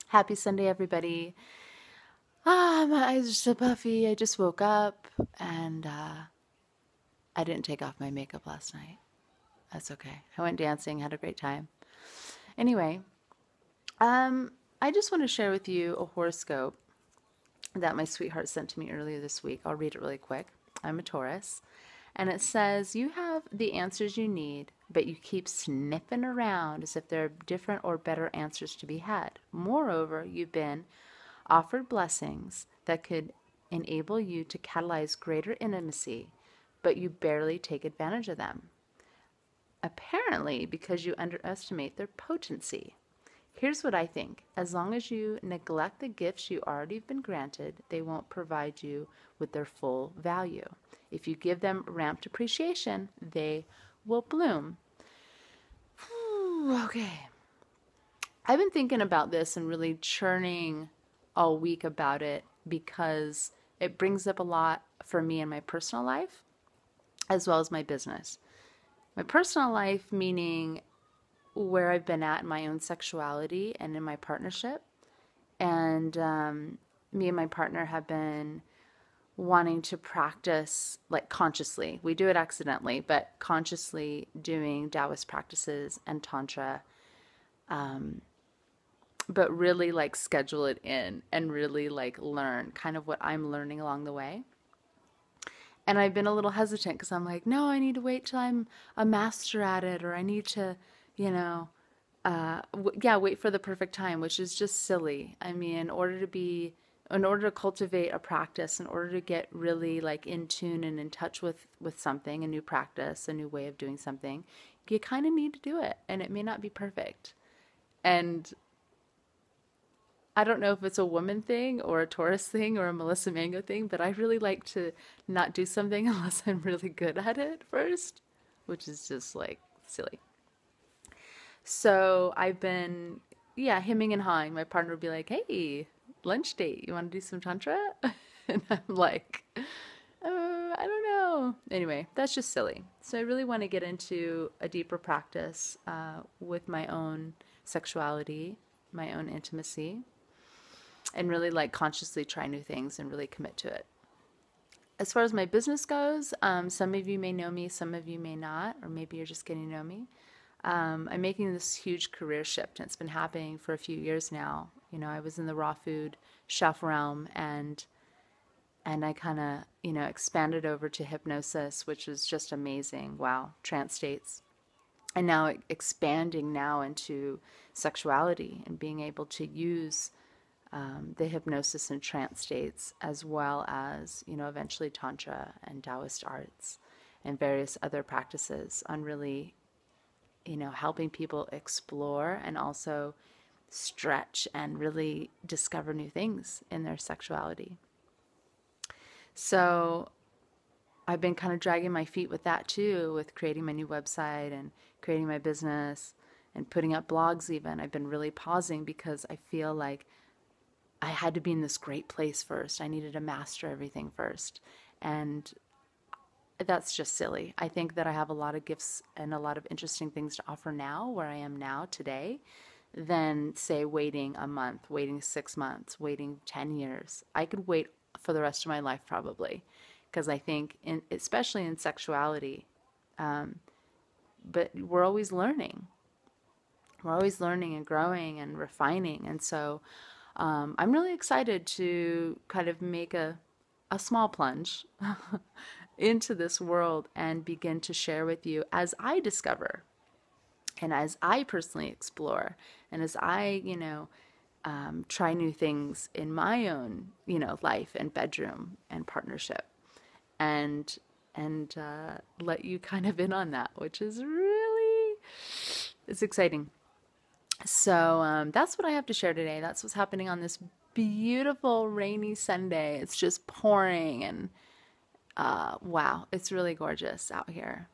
Happy Sunday, everybody. My eyes are so puffy. I just woke up and I didn't take off my makeup last night. That's okay. I went dancing, had a great time. Anyway, um, I just want to share with you a horoscope that my sweetheart sent to me earlier this week. I'll read it really quick. I'm a Taurus, and it says, "You have the answers you need, but you keep sniffing around as if there are different or better answers to be had. Moreover, you've been offered blessings that could enable you to catalyze greater intimacy, but you barely take advantage of them. Apparently, because you underestimate their potency. Here's what I think. As long as you neglect the gifts you already been granted, they won't provide you with their full value. If you give them ramped appreciation, they will bloom." Okay. I've been thinking about this and really churning all week about it because it brings up a lot for me in my personal life as well as my business. My personal life, meaning where I've been at in my own sexuality and in my partnership. And me and my partner have been wanting to practice like consciously. We do it accidentally, but consciously doing Taoist practices and Tantra, but really like schedule it in and really like learn kind of what I'm learning along the way. And I've been a little hesitant because I'm like, no, I need to wait till I'm a master at it, or I need to, you know, wait for the perfect time, which is just silly. I mean, in order to cultivate a practice, in order to get really like in tune and in touch with something, a new practice, a new way of doing something, you kind of need to do it, and it may not be perfect. And I don't know if it's a woman thing or a Taurus thing or a Melissa Mango thing, but I really like to not do something unless I'm really good at it first, which is just like silly. So I've been, yeah, hemming and hawing. My partner would be like, "Hey, lunch date, you want to do some Tantra?" And I'm like, I don't know. Anyway, that's just silly. So I really want to get into a deeper practice with my own sexuality, my own intimacy, and really like consciously try new things and really commit to it. As far as my business goes, some of you may know me, some of you may not, or maybe you're just getting to know me. I'm making this huge career shift, and it's been happening for a few years now. You know, I was in the raw food chef realm, and I kind of, expanded over to hypnosis, which was just amazing. Wow, trance states. And now expanding now into sexuality and being able to use the hypnosis and trance states, as well as, eventually Tantra and Taoist arts and various other practices on really, helping people explore and also stretch and really discover new things in their sexuality. So I've been kind of dragging my feet with that too, with creating my new website and creating my business and putting up blogs even. I've been really pausing because I feel like I had to be in this great place first. I needed to master everything first. And that's just silly. I think that I have a lot of gifts and a lot of interesting things to offer now, where I am now today, than say waiting a month, waiting 6 months, waiting 10 years. I could wait for the rest of my life probably, because I think, especially in sexuality, but we're always learning. We're always learning and growing and refining. And so I'm really excited to kind of make a small plunge into this world and begin to share with you as I discover and as I personally explore and as I, try new things in my own, life and bedroom and partnership, and let you kind of in on that, which is really, it's exciting. So that's what I have to share today. That's what's happening on this beautiful rainy Sunday. It's just pouring, and wow, it's really gorgeous out here.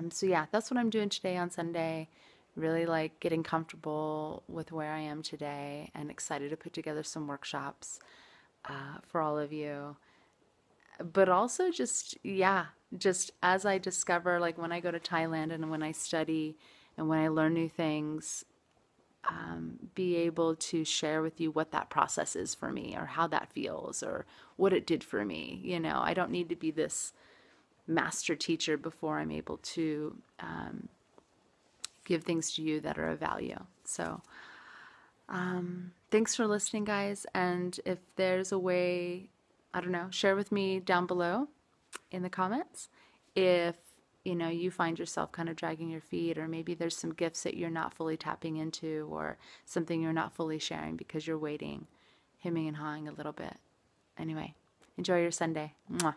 So yeah, that's what I'm doing today on Sunday. Really like getting comfortable with where I am today, and excited to put together some workshops for all of you. But also just, yeah, just as I discover, like when I go to Thailand and when I study and when I learn new things, be able to share with you what that process is for me, or how that feels, or what it did for me. You know, I don't need to be this master teacher before I'm able to give things to you that are of value. So thanks for listening, guys. And if there's a way, I don't know, share with me down below in the comments if you know you find yourself kind of dragging your feet, or maybe there's some gifts that you're not fully tapping into, or something you're not fully sharing because you're waiting, hemming and hawing a little bit. Anyway, enjoy your Sunday. Mwah.